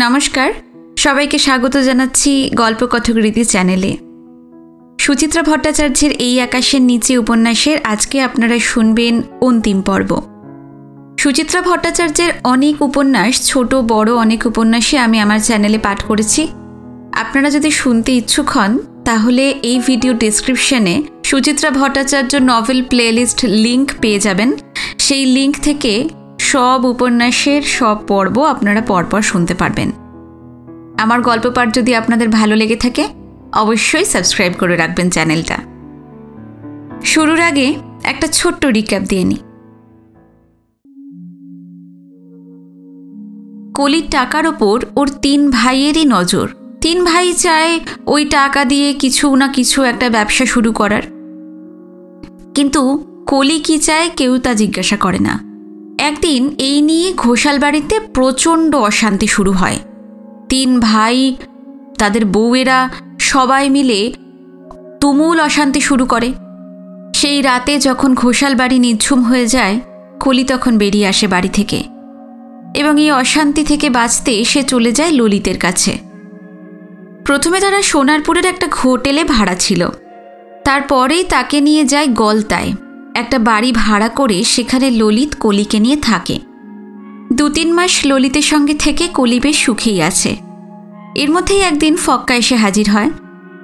নমস্কার, সবাইকে স্বাগত জানাচ্ছি গল্পকথক রীতি চ্যানেলে। সুচিত্রা ভট্টাচার্যের এই আকাশের নিচে উপন্যাসের আজকে আপনারা শুনবেন অন্তিম পর্ব। সুচিত্রা ভট্টাচার্যের অনেক উপন্যাস, ছোট বড় অনেক উপন্যাসই আমি আমার চ্যানেলে পাঠ করেছি। আপনারা যদি শুনতে ইচ্ছুক হন তাহলে এই ভিডিও ডেসক্রিপশনে Suchitra Bhattacharya novel playlist link পেয়ে যাবেন। সেই লিংক থেকে সব উপন্যাসের সব পর্ব আপনারা পরপর শুনতে পারবেন। আমার গল্প পাঠ যদি আপনাদের ভালো লেগে থাকে অবশ্যই সাবস্ক্রাইব করে রাখবেন চ্যানেলটা। শুরুর আগে একটা ছোট্ট রিক্যাপ দিয়ে নিই। কলির টাকার ওপর ওর 3 ভাইয়েরই নজর। 3 ভাই চায় ওই টাকা দিয়ে কিছু না কিছু একটা ব্যবসা শুরু করার, কিন্তু কলি কি চায় কেউ তা জিজ্ঞাসা করে না। একদিন এই নিয়ে ঘোষাল বাড়িতে প্রচণ্ড অশান্তি শুরু হয়। 3 ভাই, তাদের বউয়েরা সবাই মিলে তুমুল অশান্তি শুরু করে। সেই রাতে যখন ঘোষাল বাড়ি নিঝুম হয়ে যায়, কলি তখন বেরিয়ে আসে বাড়ি থেকে এবং এই অশান্তি থেকে বাঁচতে সে চলে যায় ললিতের কাছে। প্রথমে তারা সোনারপুরের একটা হোটেলে ভাড়া ছিল, তারপরেই তাকে নিয়ে যায় গলতায় একটা বাড়ি ভাড়া করে। সেখানে ললিত কলিকে নিয়ে থাকে। 2-3 মাস ললিতের সঙ্গে থেকে কলি বেশ সুখেই আছে। এর মধ্যেই একদিন ফক্কা এসে হাজির হয়।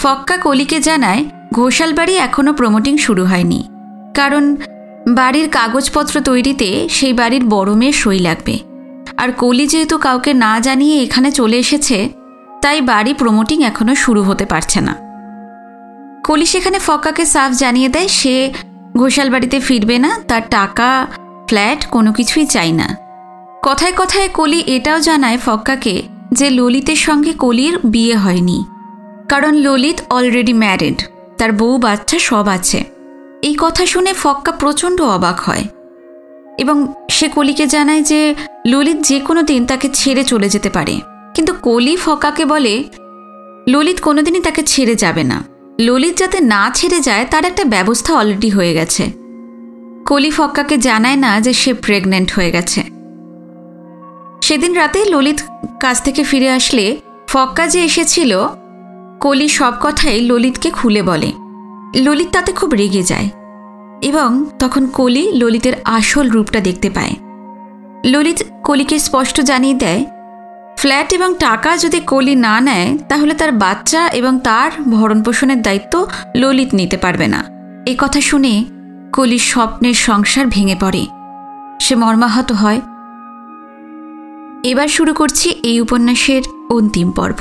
ফক্কা কলিকে জানায় ঘোষাল বাড়ি এখনও প্রমোটিং শুরু হয়নি, কারণ বাড়ির কাগজপত্র তৈরিতে সেই বাড়ির বড় মেয়ের সই লাগবে। আর কলি যেহেতু কাউকে না জানিয়ে এখানে চলে এসেছে, তাই বাড়ি প্রমোটিং এখনও শুরু হতে পারছে না। কলি সেখানে ফক্কাকে সাফ জানিয়ে দেয় সে ঘোষাল বাড়িতে ফিরবে না, তার টাকা, ফ্ল্যাট কোনো কিছুই চাই না। কথায় কথায় কলি এটাও জানায় ফক্কাকে যে ললিতের সঙ্গে কলির বিয়ে হয়নি, কারণ ললিত অলরেডি ম্যারিড, তার বউ বাচ্চা সব আছে। এই কথা শুনে ফক্কা প্রচণ্ড অবাক হয় এবং সে কলিকে জানায় যে ললিত যে কোনো দিন তাকে ছেড়ে চলে যেতে পারে। কিন্তু কলি ফক্কাকে বলে ললিত কোনোদিনই তাকে ছেড়ে যাবে না। ললিত যাতে না ছেড়ে যায় তার একটা ব্যবস্থা অলরেডি হয়ে গেছে। কলি ফক্কাকে জানায় না যে সে প্রেগনেন্ট হয়ে গেছে। সেদিন রাতে ললিত কাজ থেকে ফিরে আসলে ফক্কা যে এসেছিল, কলি সব কথাই ললিতকে খুলে বলে। ললিত তাতে খুব রেগে যায় এবং তখন কলি ললিতের আসল রূপটা দেখতে পায়। ললিত কলিকে স্পষ্ট জানিয়ে দেয় ফ্ল্যাট এবং টাকা যদি কলি না নেয় তাহলে তার বাচ্চা এবং তার ভরণপোষণের দায়িত্ব ললিত নিতে পারবে না। এই কথা শুনে কলির স্বপ্নের সংসার ভেঙে পড়ে, সে মর্মাহত হয়। এবার শুরু করছি এই উপন্যাসের অন্তিম পর্ব।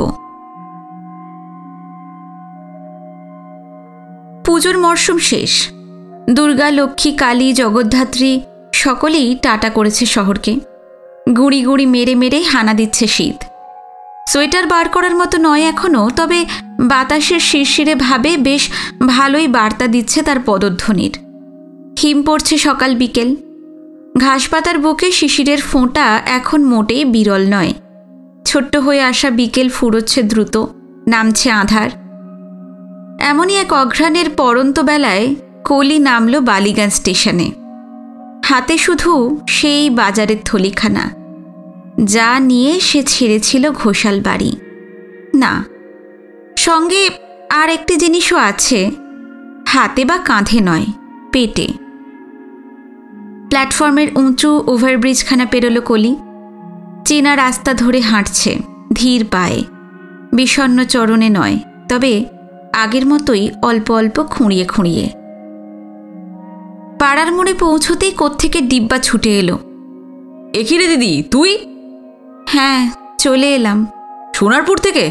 পুজোর মরশুম শেষ। দুর্গা, লক্ষ্মী, কালী, জগদ্ধাত্রী সকলেই টাটা করেছে শহরকে। গুঁড়ি গুঁড়ি মেরে মেরে হানা দিচ্ছে শীত। সোয়েটার বার করার মতো নয় এখনও, তবে বাতাসের শিরশিরে ভাবে বেশ ভালোই বার্তা দিচ্ছে তার পদধ্বনির। হিম পড়ছে সকাল বিকেল। ঘাসপাতার বুকে শিশিরের ফোঁটা এখন মোটেই বিরল নয়। ছোট্ট হয়ে আসা বিকেল ফুরোচ্ছে দ্রুত, নামছে আঁধার। এমনই এক অঘ্রাণের পরন্ত বেলায় কলি নামল বালিগঞ্জ স্টেশনে। হাতে শুধু সেই বাজারের থলিখানা, যা নিয়ে সে ছেড়েছিল ঘোষাল বাড়ি। না, সঙ্গে আর একটি জিনিসও আছে, হাতে বা কাঁধে নয়, পেটে। প্ল্যাটফর্মের উঁচু ওভারব্রিজখানা পেরোলো কলি। চেনা রাস্তা ধরে হাঁটছে ধীর পায়ে, বিষণ্ণ চরণে নয়, তবে আগের মতোই অল্প অল্প খুঁড়িয়ে খুঁড়িয়ে। পাড়ার মোড়ে পৌঁছতেই কোত্থেকে ডিব্বা ছুটে এলো। একি রে দিদি, তুই? হ্যাঁ, চলে এলাম। সোনারপুর থেকে?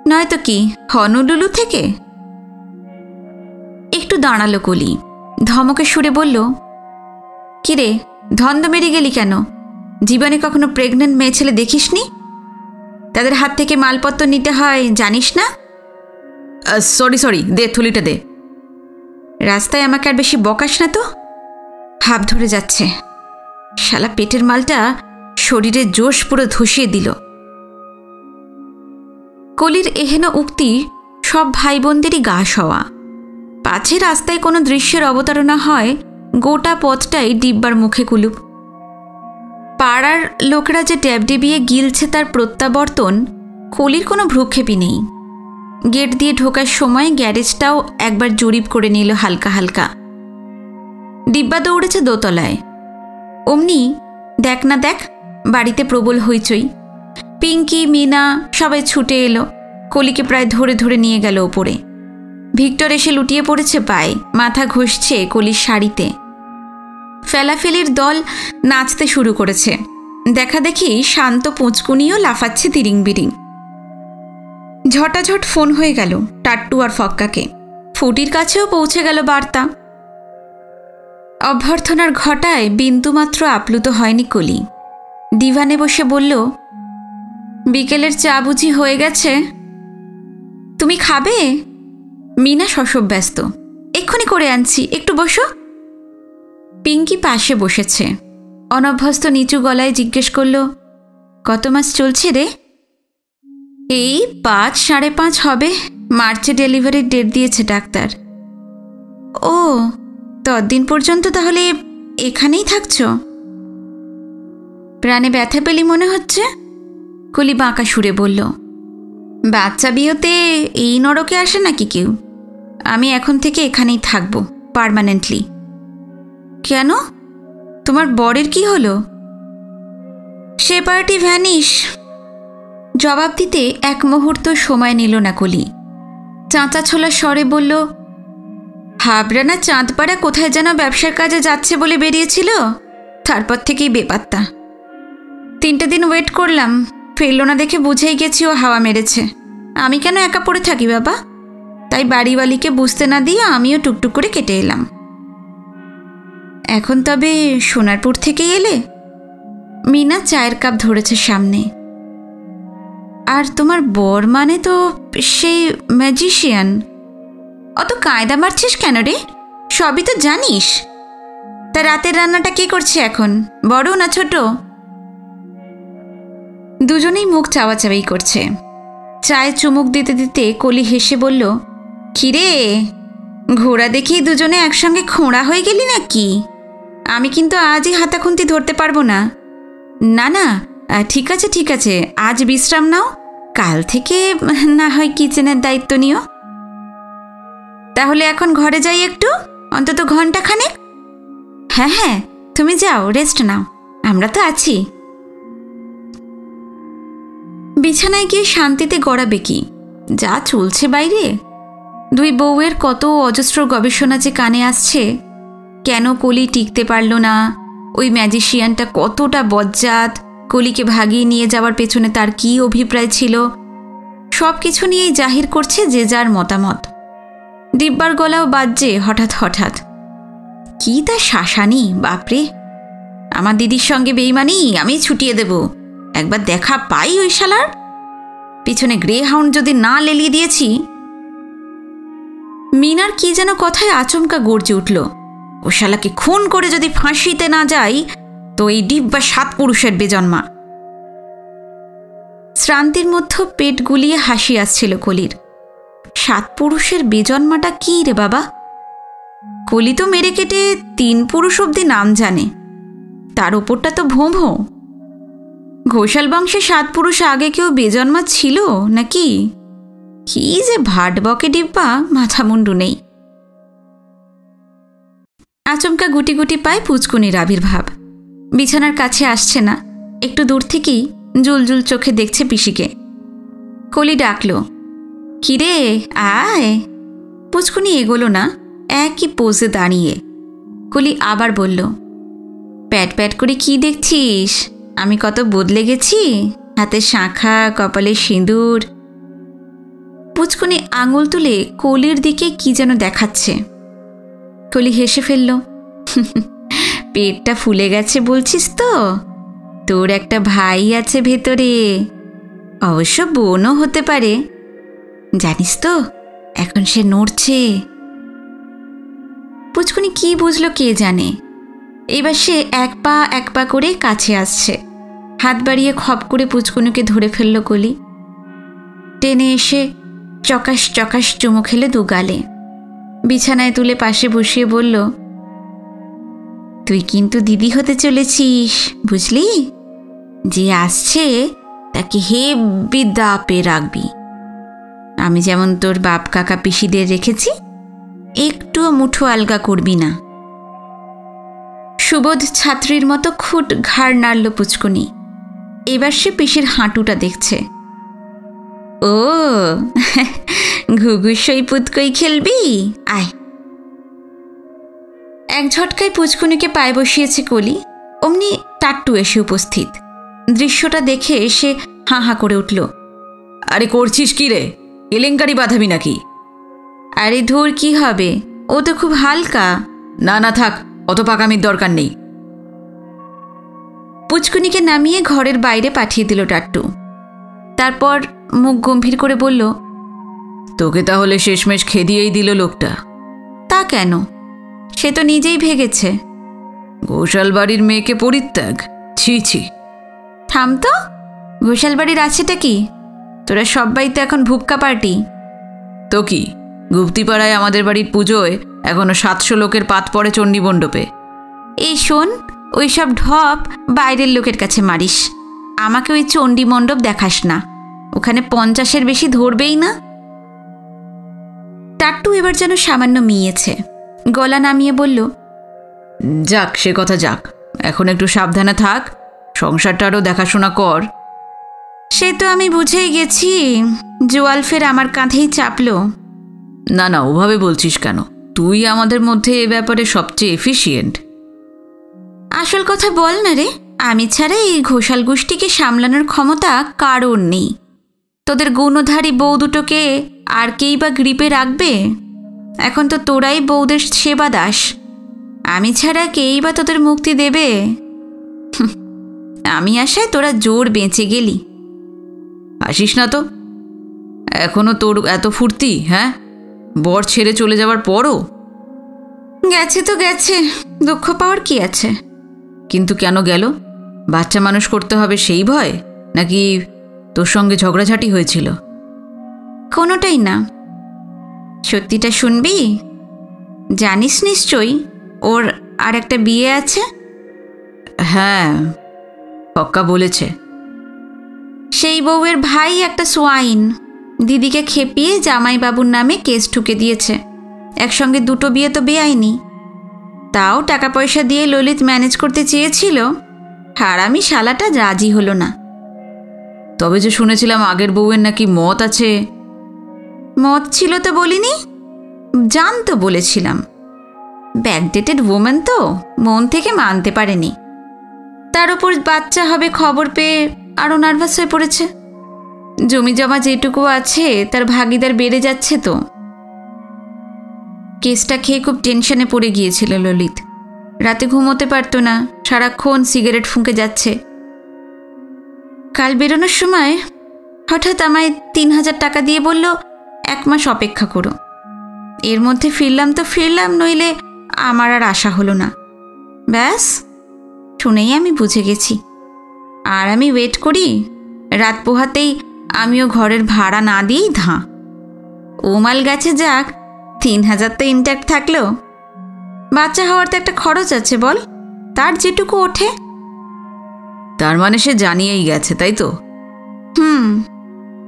নয়তো কি, হনুলুলু থেকে। একটু দাঁড়ালো কলি, ধমকে সুরে বলল, কিরে ধন্দ মেরে গেলি কেন? জীবনে কখনো প্রেগনেন্ট মেয়ে ছেলে দেখিসনি? তাদের হাত থেকে মালপত্র নিতে হয় জানিস না? সরি, দে থলিটা দে। রাস্তায় আমাকে আর বেশি বকাস না তো। হাঁপ ধরে যাচ্ছে, শালা পেটের মালটা শরীরের জোশ পুরো ধসিয়ে দিল। কলির এহেন উক্তি সব ভাই বোনদেরই গা সওয়া। পাছে রাস্তায় কোনো দৃশ্যের অবতারণা হয়, গোটা পথটাই ডিব্বার মুখে কুলুপ। পাড়ার লোকরা যে ড্যাবডেবিয়ে গিলছে তার প্রত্যাবর্তন কলির কোনো ভ্রুক্ষেপই নেই। গেট দিয়ে ঢোকার সময় গ্যারেজটাও একবার জরিপ করে নিল হালকা হালকা। ডিব্বা দৌড়েছে দোতলায়। অমনি দেখ না দেখ, বাড়িতে প্রবল হইচই। পিঙ্কি, মিনা সবাই ছুটে এলো। কলিকে প্রায় ধরে ধরে নিয়ে গেল ওপরে। ভিক্টর এসে লুটিয়ে পড়েছে পায়ে, মাথা ঘষছে কলির শাড়িতে। ফেলাফেলির দল নাচতে শুরু করেছে। দেখা দেখি শান্ত পুঁচকুনিও লাফাচ্ছে তিরিং বিরিং। ঝটাঝট ফোন হয়ে গেল টাট্টু আর ফক্কাকে। ফুটির কাছেও পৌঁছে গেল বার্তা। অভ্যর্থনার ঘটায় বিন্দুমাত্র আপ্লুত হয়নি কলি। ডিভানে বসে বলল, বিকেলের চা বুঝি হয়ে গেছে? তুমি খাবে? মিনা শশব ব্যস্ত। এক্ষুনি করে আনছি, একটু বসো। পিঙ্কি পাশে বসেছে। অনভ্যস্ত নিচু গলায় জিজ্ঞেস করল, কত মাস চলছে রে? এই 5-5.5 হবে। মার্চে ডেলিভারির ডেট দিয়েছে ডাক্তার। ও, ততদিন পর্যন্ত তাহলে এখানেই থাকছ? প্রাণে ব্যথা পেলি মনে হচ্ছে। কলি বাঁকা সুরে বলল, বাচ্চা বিয়েতে এই নরকে আসে নাকি কেউ? আমি এখন থেকে এখানেই থাকবো পার্মানেন্টলি। কেন? তোমার বরের কি হলো? সে পার্টি ভ্যানিশ। জবাব দিতে এক মুহূর্ত সময় নিল না কলি। চাঁচা ছোলা স্বরে বলল, হাবড়া না চাঁদপাড়া কোথায় যেন ব্যবসার কাজে যাচ্ছে বলে বেরিয়েছিল, তারপর থেকেই বেপাত্তা। 3টে দিন ওয়েট করলাম, ফেললো না দেখে বুঝেই গেছি ও হাওয়া মেরেছে। আমি কেন একা পড়ে থাকি বাবা? তাই বাড়িওয়ালিকে বুঝতে না দিয়ে আমিও টুকটুক করে কেটে এলাম। এখন তবে সোনারপুর থেকেই এলে? মিনা চায়ের কাপ ধরেছে সামনে। আর তোমার বর মানে তো সেই ম্যাজিশিয়ান। অত কায়দা মারছিস কেন রে? সবই তো জানিস। তা রাতের রান্নাটা কে করছে এখন, বড় না ছোট? দুজনেই মুখ চাওয়াচাওয়ি করছে। চায়ে চুমুক দিতে দিতে কলি হেসে বলল, কিরে, ঘোড়া দেখি দুজনে একসঙ্গে খোঁড়া হয়ে গেলি নাকি? আমি কিন্তু আজই হাতাখুন্তি ধরতে পারবো না। না না, ঠিক আছে ঠিক আছে, আজ বিশ্রাম নাও, কাল থেকে না হয় কিচেনের দায়িত্ব নিও। তাহলে এখন ঘরে যাই একটু, অন্তত ঘন্টাখানেক। হ্যাঁ হ্যাঁ, তুমি যাও, রেস্ট নাও, আমরা তো আছি। বিছানায় গিয়ে শান্তিতে গড়াবে কি? যা চলছে বাইরে। দুই বউয়ের কত অজস্র গবেষণা যে কানে আসছে। কেন কলি টিকতে পারল না, ওই ম্যাজিশিয়ানটা কতটা বজ্জাত, কলিকে ভাগিয়ে নিয়ে যাওয়ার পেছনে তার কী অভিপ্রায় ছিল, সব কিছু নিয়েই জাহির করছে যে যার মতামত। দিব্যার গলাও বাজছে হঠাৎ হঠাৎ। কি তা শাসানি, বাপরে! আমার দিদির সঙ্গে বেইমানি আমি ছুটিয়ে দেব। একবার দেখা পাই ওই শালার পিছনে গ্রে হাউন্ড যদি না লেলিয়ে দিয়েছি। মিনার কি যেন কথায় আচমকা গর্জে উঠল, ও শালাকে খুন করে যদি ফাঁসিতে না যাই তো এই ডিব্বা 7 পুরুষের বেজন্মা। শ্রান্তির মধ্যে পেট গুলিয়ে হাসি আসছিল কলির। 7 পুরুষের বেজন্মাটা কি রে বাবা? কলি তো মেরে কেটে 3 পুরুষ অব্দি নাম জানে, তার ওপরটা তো ভোঁ ভোঁ। ঘোষাল বংশে 7 পুরুষ আগে কেউ বেজন্মা ছিল নাকি? কি যে ভাট বকে ডিব্বা, মাথা মুন্ডু নেই। আচমকা গুটি গুটি পায় পুচকুনির আবির্ভাব। বিছানার কাছে আসছে না, একটু দূর থেকেই জুলজুল চোখে দেখছে পিসিকে। কলি ডাকল, কিরে আয়। পুচকুনি এগোলো না, একই পোজে দাঁড়িয়ে। কলি আবার বলল, প্যাট প্যাট করে কি দেখছিস? আমি কত বদলে গেছি, হাতে শাঁখা, কপালে সিঁদুর। পুচকুনি আঙুল তুলে কলির দিকে কি যেন দেখাচ্ছে। কলি হেসে ফেলল, পেটটা ফুলে গেছে বলছিস তো? তোর একটা ভাই আছে ভেতরে, অবশ্য বোনও হতে পারে, জানিস তো এখন সে নড়ছে। পুচকুনি কি বুঝলো কে জানে। এবার সে এক পা করে কাছে আসছে। হাত বাড়িয়ে খপ করে পুচকুনিকে ধরে ফেলল কলি। টেনে এসে চকাশ চকাশ চুমু খেলে 2 গালে। বিছানায় তুলে পাশে বসিয়ে বলল, তুই কিন্তু দিদি হতে চলেছিস, বুঝলি? যে আসছে তাকে হেব্বি দাপে রাখবি। আমি যেমন তোর বাপ কাকা পিসিদের রেখেছি, একটুও মুঠো আলগা করবি না। সুবোধ ছাত্রীর মতো খুট ঘাড় নাড়ল পুচকুনি। এবার সে পিসির হাঁটুটা দেখছে। ও ঘুঘুসই পুতকই খেলবি, আয়। এক ঝটকায় পুচকুনিকে পায়ে বসিয়েছে কলি। অমনি টাট্টু এসে উপস্থিত। দৃশ্যটা দেখে সে হাঁ হাঁ করে উঠল। আরে করছিস কি রে? কেলেঙ্কারি বাঁধাবি নাকি? আরে ধুর, কি হবে, ও তো খুব হালকা। না না থাক, অত পাকামির দরকার নেই। পুচকুনিকে নামিয়ে ঘরের বাইরে পাঠিয়ে দিল টাট্টু। তারপর মুখ গম্ভীর করে বলল, তোকে তাহলে শেষমেশ খেদিয়েই দিল লোকটা। তা কেন? সে তো নিজেই ভেগেছে। ঘোষাল বাড়ির মেয়েকে পরিত্যাগ? ছি ছি। থাম তো, ঘোষাল বাড়ির আছেটা কি? তোরা সবাই তো এখন ভুক্কা পার্টি। তো কি, গুপ্তিপাড়ায় আমাদের বাড়ির পুজোয় এখনো 700 লোকের পাত পড়ে চণ্ডী মণ্ডপে। এই শোন, ওই সব ঢপ বাইরের লোকের কাছে মারিস, আমাকে ওই চণ্ডী মণ্ডপ দেখাস না। ওখানে 50-এর বেশি ধরবেই না। টাট্টু এবার যেন সামান্য মিয়েছে, গলা নামিয়ে বলল, যাক সে কথা যাক, এখন একটু সাবধানে থাক, সংসারটারও দেখাশোনা কর। সে তো আমি বুঝেই গেছি। জোয়াল ফের আমার কাঁধেই চাপল। না না, ওভাবে বলছিস কেন? তুই আমাদের মধ্যে এ ব্যাপারে সবচেয়ে এফিশিয়েন্ট। আসল কথা বল না রে, আমি ছাড়া এই ঘোষাল গোষ্ঠীকে সামলানোর ক্ষমতা কারোর নেই। তোদের গুণধারী বউ দুটোকে আর কেই বা গ্রিপে রাখবে? এখন তো তোরাই বউদের সেবা দাস, আমি ছাড়া কেই বা তোদের মুক্তি দেবে? আমি আশায় তোরা জোর বেঁচে গেলি। আসিস না তো, এখনো তোর এত ফুর্তি? হ্যাঁ, বর ছেড়ে চলে যাওয়ার পরও? গেছে তো গেছে, দুঃখ পাওয়ার কি আছে? কিন্তু কেন গেল? বাচ্চা মানুষ করতে হবে সেই ভয়, নাকি তোর সঙ্গে ঝগড়াঝাটি হয়েছিল? কোনোটাই না। সত্যিটা শুনবি? জানিস নিশ্চয়ই ওর আর একটা বিয়ে আছে। হ্যাঁ, পক্কা বলেছে। সেই বউয়ের ভাই একটা সোয়াইন, দিদিকে খেপিয়ে জামাইবাবুর নামে কেস ঠুকে দিয়েছে। একসঙ্গে দুটো বিয়ে তো বেআইনি। তাও টাকা পয়সা দিয়ে ললিত ম্যানেজ করতে চেয়েছিল, হারামি শালাটা রাজি হলো না। তবে যে শুনেছিলাম আগের বউয়ের নাকি মত আছে। মত ছিল তো বলিনি, জানতো বলেছিলাম। ব্যাকডেটেড ওম্যান তো মন থেকে মানতে পারেনি। তার উপর বাচ্চা হবে খবর পেয়ে আরও নার্ভাস হয়ে পড়েছে। জমি জমা যেটুকু আছে তার ভাগিদার বেড়ে যাচ্ছে তো। কেসটা খেয়ে খুব টেনশনে পড়ে গিয়েছিল ললিত। রাতে ঘুমোতে পারতো না, সারাক্ষণ সিগারেট ফুঁকে যাচ্ছে। কাল বেরোনোর সময় হঠাৎ আমায় 3000 টাকা দিয়ে বলল, 1 মাস অপেক্ষা করো। এর মধ্যে ফিরলাম তো ফিরলাম, নইলে আমার আর আশা হলো না। ব্যাস, শুনেই আমি বুঝে গেছি। আর আমি ওয়েট করি। রাত পোহাতেই আমিও ঘরের ভাড়া না দিয়েই ধাঁ। ও মাল গেছে যাক, 3000 তো ইনট্যাক্ট থাকলো। বাচ্চা হওয়ার তো একটা খরচ আছে বল, তার যেটুকু ওঠে। তার মানে সে জানিয়েই গেছে, তাই তো?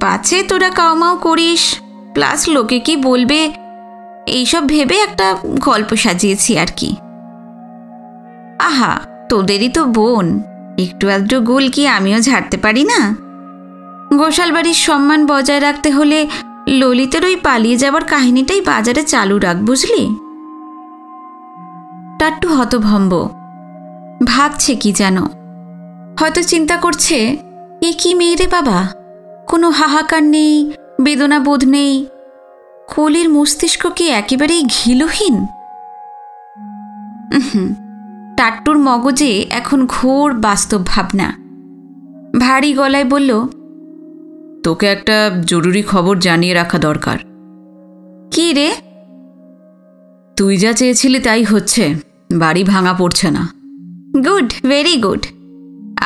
পাছে তোরা কাউমাও করিস, প্লাস লোকে কি বলবে, এইসব ভেবে একটা গল্প সাজিয়েছি আর কি। আহা, তোদেরই তো বোন, একটু আধটু গোল কি আমিও ঝাড়তে পারি না? ঘোষাল বাড়ির সম্মান বজায় রাখতে হলে ললিতের ওই পালিয়ে যাবার কাহিনীটাই বাজারে চালু রাখ, বুঝলি? টাট্টু হতভম্ব, ভাবছে কি যেন। হয়তো চিন্তা করছে, এ কি মেয়ে রে বাবা, কোনো হাহাকার নেই, বেদনা বোধ নেই। কলির মস্তিষ্ক কি একেবারেই ঘিলহীন? টাট্টুর মগজে এখন ঘোর বাস্তব ভাবনা। ভারী গলায় বলল, তোকে একটা জরুরি খবর জানিয়ে রাখা দরকার। কি রে? তুই যা চেয়েছিলি তাই হচ্ছে, বাড়ি ভাঙা পড়ছে না। Good, very good.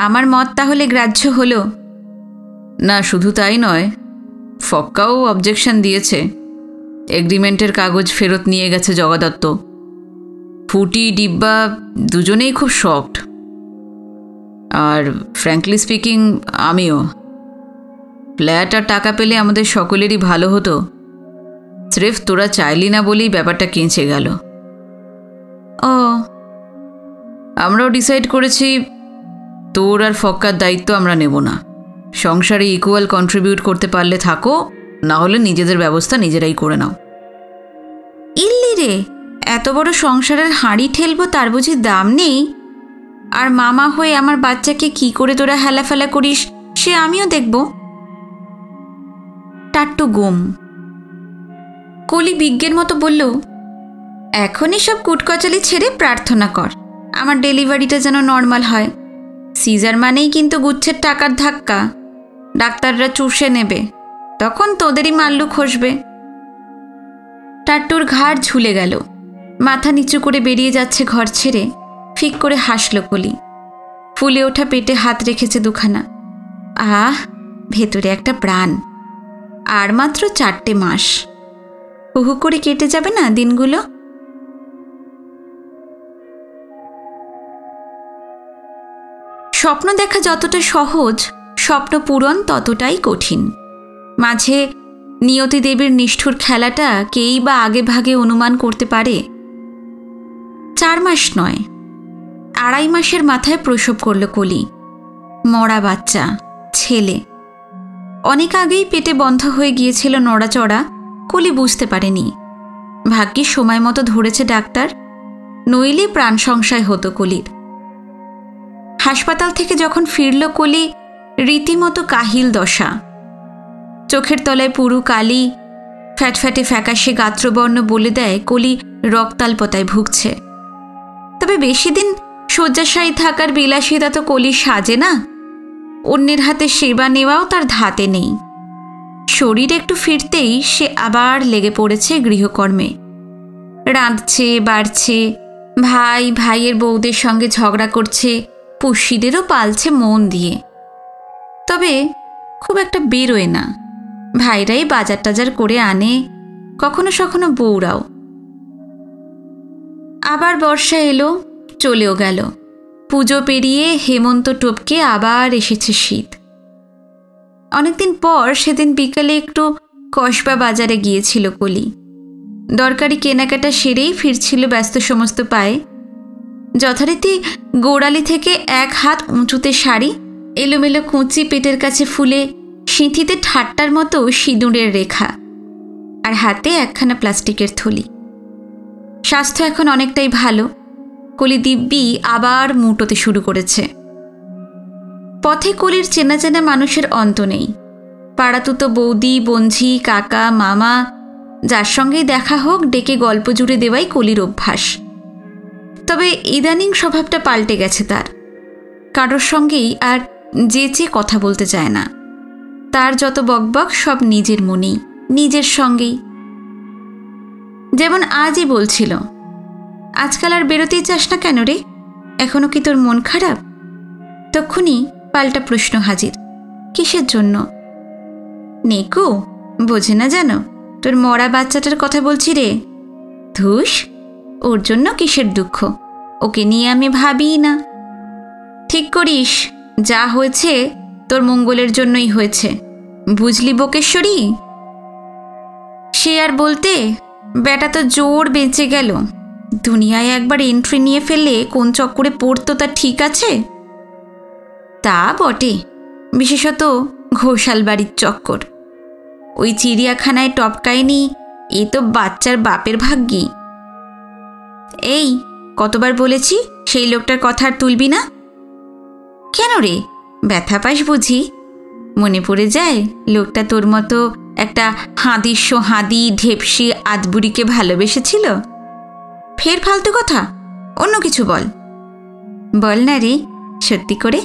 আমার মত তাহলে গ্রাহ্য হলো? না, শুধু তাই নয়, ফক্কাও অবজেকশন দিয়েছে। এগ্রিমেন্টের কাগজ ফেরত নিয়ে গেছে জগাদত্ত। ফুটি ডিব্বা দুজনেই খুব শকড, আর ফ্র্যাঙ্কলি স্পিকিং আমিও। ফ্ল্যাট আর টাকা পেলে আমাদের সকলেরই ভালো হতো, স্রেফ তোরা চাইলি না বলেই ব্যাপারটা কেঁচে গেল। ও, আমরাও ডিসাইড করেছি তোর আর ফক্কার দায়িত্ব আমরা নেব না। সংসারে ইকুয়াল কন্ট্রিবিউট করতে পারলে থাকো, না হলে নিজেদের ব্যবস্থা নিজেরাই করে নাও। ইল্লি রে, এত বড় সংসারের হাঁড়ি ঠেলবো তার বুঝি দাম নেই? আর মামা হয়ে আমার বাচ্চাকে কি করে তোরা হেলাফেলা করিস সে আমিও দেখব। টাট্টু গুম। কলি বিজ্ঞের মতো বলল, এখনই সব কুটকচালি ছেড়ে প্রার্থনা কর আমার ডেলিভারিটা যেন নর্মাল হয়। সিজার মানেই কিন্তু গুচ্ছের টাকার ধাক্কা, ডাক্তাররা চুষে নেবে, তখন তোদেরই মাল্লু খসবে। টাট্টুর ঘাড় ঝুলে গেল, মাথা নিচু করে বেরিয়ে যাচ্ছে ঘর ছেড়ে। ফিক করে হাসল কলি, ফুলে ওঠা পেটে হাত রেখেছে দুখানা। আহ, ভেতরে একটা প্রাণ। আর মাত্র 4টে মাস, হুহু করে কেটে যাবে না দিনগুলো। স্বপ্ন দেখা যতটা সহজ, স্বপ্ন পূরণ ততটাই কঠিন। মাঝে নিয়তি দেবীর নিষ্ঠুর খেলাটা কেই বা আগে ভাগে অনুমান করতে পারে। 4 মাস নয়, 2.5 মাসের মাথায় প্রসব করল কলি। মরা বাচ্চা, ছেলে। অনেক আগেই পেটে বন্ধ হয়ে গিয়েছিল নড়াচড়া, কলি বুঝতে পারেনি। ভাগ্যে সময় মতো ধরেছে ডাক্তার, নইলে প্রাণ সংশয় হতো কলির। হাসপাতাল থেকে যখন ফিরল কলি, রীতিমতো কাহিল দশা। চোখের তলায় পুরু কালি, ফ্যাটফ্যাটে ফ্যাকাশে গাত্রবর্ণ বলে দেয় কলি রক্তাল্পতায় ভুগছে। তবে বেশি দিন শয্যাশায়ী থাকার বিলাসিতা তো কলি সাজে না, অন্যের হাতে সেবা নেওয়াও তার ধাতে নেই। শরীর একটু ফিরতেই সে আবার লেগে পড়েছে গৃহকর্মে। রাঁধছে, বাড়ছে, ভাই ভাইয়ের বউদের সঙ্গে ঝগড়া করছে, পুষিদেরও পালছে মন দিয়ে। তবে খুব একটা বেরোয় না, ভাইরাই বাজার টাজার করে আনে, কখনো সখনো বউরাও। আবার বর্ষা এলো, চলেও গেল। পুজো পেরিয়ে হেমন্ত টপকে আবার এসেছে শীত। অনেকদিন পর সেদিন বিকালে একটু কসবা বাজারে গিয়েছিল কলি। দরকারি কেনাকাটা সেরেই ফিরছিল ব্যস্ত সমস্ত পায়ে। যথারীতি গোড়ালি থেকে 1 হাত উঁচুতে শাড়ি, এলোমেলো কুঁচি পেটের কাছে ফুলে, সিঁথিতে ঠাট্টার মতো সিঁদুরের রেখা, আর হাতে একখানা প্লাস্টিকের থলি। স্বাস্থ্য এখন অনেকটাই ভালো। কলি দিব্যি আবার মুটোতে শুরু করেছে। পথে কলির চেনা চেনা মানুষের অন্ত নেই। পাড়াতুতো বৌদি, বঞ্ঝি, কাকা, মামা, যার সঙ্গেই দেখা হোক ডেকে গল্প জুড়ে দেওয়াই কলির অভ্যাস। তবে ইদানিং স্বভাবটা পাল্টে গেছে তার। কারোর সঙ্গেই আর যেচে কথা বলতে চায় না। তার যত বকবক সব নিজের মনেই, নিজের সঙ্গেই। যেমন আজই বলছিল, আজকাল আর বেরোতেই চাস না কেন রে? এখনো কি তোর মন খারাপ? তক্ষুনি পাল্টা প্রশ্ন হাজির, কিসের জন্য? নেকু, বোঝে না যেন তোর মরা বাচ্চাটার কথা বলছি রে। ধুস, ওর জন্য কিসের দুঃখ? ওকে নিয়ে আমি ভাবিই না। ঠিক করিস, যা হয়েছে তোর মঙ্গলের জন্যই হয়েছে, বুঝলি বকেশ্বরী? সে আর বলতে, বেটা তো জোর বেঁচে গেল। দুনিয়ায় একবার এন্ট্রি নিয়ে ফেললে কোন চক্করে পড়তো তা ঠিক আছে? তা বটে, বিশেষত ঘোষাল বাড়ির চক্কর। ওই চিড়িয়াখানায় টপকায়নি, এ তো বাচ্চার বাপের ভাগ্যি। এই কতবার বলেছি সেই লোকটার কথা আর তুলবি না? কেন রে, ব্যথা পাস বুঝি? মনে পড়ে যায় লোকটা তোর মতো একটা হাঁদিস্য হাঁদি ঢেপসি আদবুড়িকে ভালোবেসেছিল। ফের ফালতু কথা, অন্য কিছু বল। বল না রে, সত্যি করে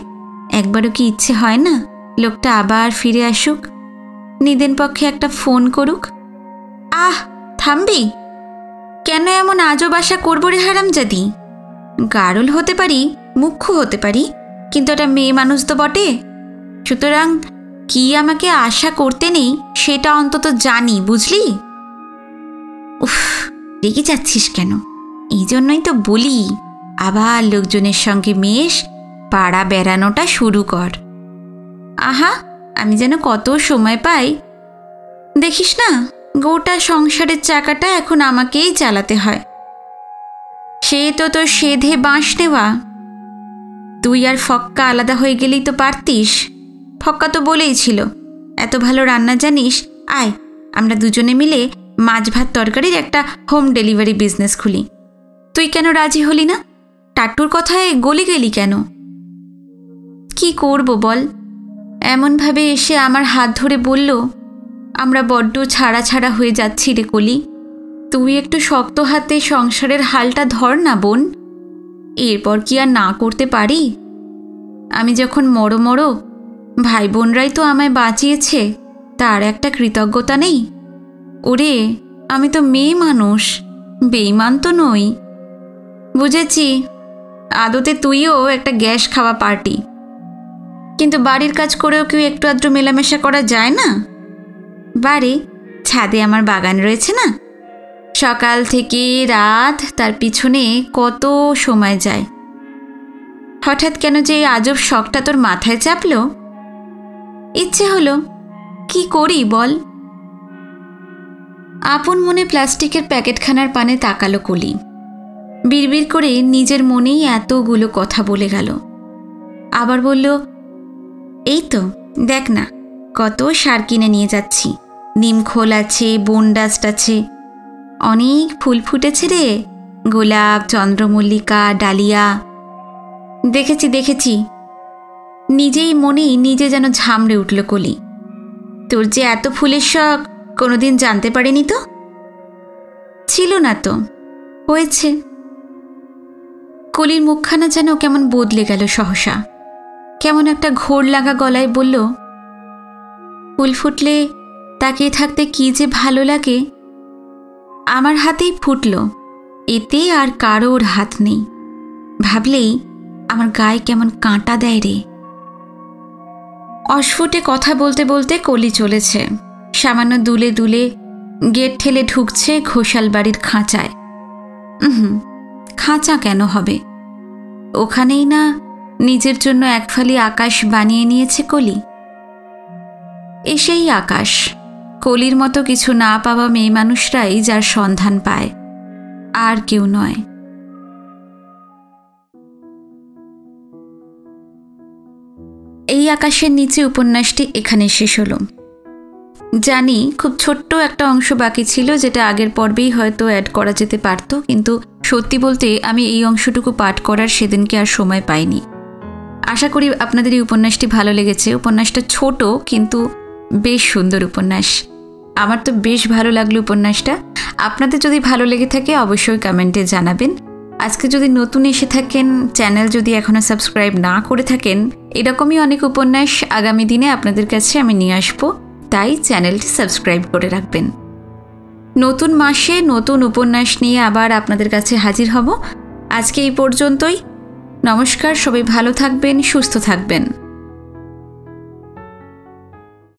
একবারও কি ইচ্ছে হয় না লোকটা আবার ফিরে আসুক, নিদেন পক্ষে একটা ফোন করুক? আহ, থামবি? কেন এমন আজব আশা করবো রে হারামজাদি? গারল হতে পারি, মুখ্য হতে পারি, কিন্তু একটা মেয়ে মানুষ তো বটে। সুতরাং কি আমাকে আশা করতে নেই সেটা অন্তত জানি, বুঝলি? উফ, রেগে যাচ্ছিস কেন? এই জন্যই তো বলি, আবার লোকজনের সঙ্গে মেশ, পাড়া বেড়ানোটা শুরু কর। আহা, আমি যেন কত সময় পাই। দেখিস না, গোটা সংসারের চাকাটা এখন আমাকেই চালাতে হয়। সে তো তোর সেধে বাঁশ নেওয়া। তুই আর ফক্কা আলাদা হয়ে গেলেই তো পারতিস। ফক্কা তো বলেই ছিল, এত ভালো রান্না জানিস, আয় আমরা দুজনে মিলে মাছ ভাত তরকারির একটা হোম ডেলিভারি বিজনেস খুলি। তুই কেন রাজি হলি না? টাট্টুর কথায় গলে গেলি কেন? কি করব বল? এমনভাবে এসে আমার হাত ধরে বলল, আমরা বড্ড ছাড়া ছাড়া হয়ে যাচ্ছি রে কলি, তুই একটু শক্ত হাতে সংসারের হালটা ধর না বোন। এরপর কি আর না করতে পারি? আমি যখন মরো ভাই বোনরাই তো আমায় বাঁচিয়েছে, তার একটা কৃতজ্ঞতা নেই? ওরে, আমি তো মেয়ে মানুষ, বেঈমান তো নই। বুঝেছি, আদতে তুইও একটা গ্যাস খাওয়া পার্টি, কিন্তু বাড়ির কাজ করেও কেউ একটু আধটু মেলামেশা করা যায় না? বাড়ি ছাদে আমার বাগান রয়েছে না, সকাল থেকে রাত তার পিছনে কত সময় যায়। হঠাৎ কেন যে এই আজব শখটা তোর মাথায় চাপলো? ইচ্ছে হলো, কি করি বল? আপন মনে প্লাস্টিকের প্যাকেটখানার পানে তাকালো কলি। বিড়বিড় করে নিজের মনেই এতগুলো কথা বলে গেল। আবার বলল, এই তো দেখ না, কত সার কিনে নিয়ে যাচ্ছি। নিমখোল আছে, বনডাস্ট আছে, অনেক ফুল ফুটেছে রে, গোলাপ, চন্দ্রমল্লিকা, ডালিয়া। দেখেছি। নিজেই মনেই নিজে যেন ঝামড়ে উঠল কলি। তোর যে এত ফুলের শখ কোনোদিন জানতে পারিনি তো। ছিল না তো, হয়েছে। কলির মুখখানা যেন কেমন বদলে গেল সহসা। কেমন একটা ঘোর লাগা গলায় বলল, ফুল ফুটলে তাকিয়ে থাকতে কি যে ভালো লাগে। আমার হাতেই ফুটল, এতে আর কারোর হাত নেই। ভাবলেই আমার গায়ে কেমন কাঁটা দেয় রে। অস্ফুটে কথা বলতে বলতে কলি চলেছে। সামান্য দুলে দুলে গেট ঠেলে ঢুকছে ঘোষাল বাড়ির খাঁচায়। খাঁচা কেন হবে? ওখানেই না নিজের জন্য এক ফালি আকাশ বানিয়ে নিয়েছে কলি। এসেই আকাশ, কলির মতো কিছু না পাওয়া মেয়ে মানুষরাই যার সন্ধান পায়, আর কেউ নয়। এই আকাশের নিচে উপন্যাসটি এখানে শেষ হলো। জানি খুব ছোট্ট একটা অংশ বাকি ছিল, যেটা আগের পর্বেই হয়তো অ্যাড করা যেতে পারত, কিন্তু সত্যি বলতে আমি এই অংশটুকু পাঠ করার সেদিনকে আর সময় পাইনি। আশা করি আপনাদের এই উপন্যাসটি ভালো লেগেছে। উপন্যাসটা ছোট কিন্তু বেশ সুন্দর উপন্যাস। আমার তো বেশ ভালো লাগলো উপন্যাসটা। আপনাদের যদি ভালো লেগে থাকে অবশ্যই কমেন্টে জানাবেন। আজকে যদি নতুন এসে থাকেন, চ্যানেল যদি এখনও সাবস্ক্রাইব না করে থাকেন, এরকমই অনেক উপন্যাস আগামী দিনে আপনাদের কাছে আমি নিয়ে আসবো, তাই চ্যানেলটি সাবস্ক্রাইব করে রাখবেন। নতুন মাসে নতুন উপন্যাস নিয়ে আবার আপনাদের কাছে হাজির হব। আজকে এই পর্যন্তই। নমস্কার, সবাই ভালো থাকবেন, সুস্থ থাকবেন।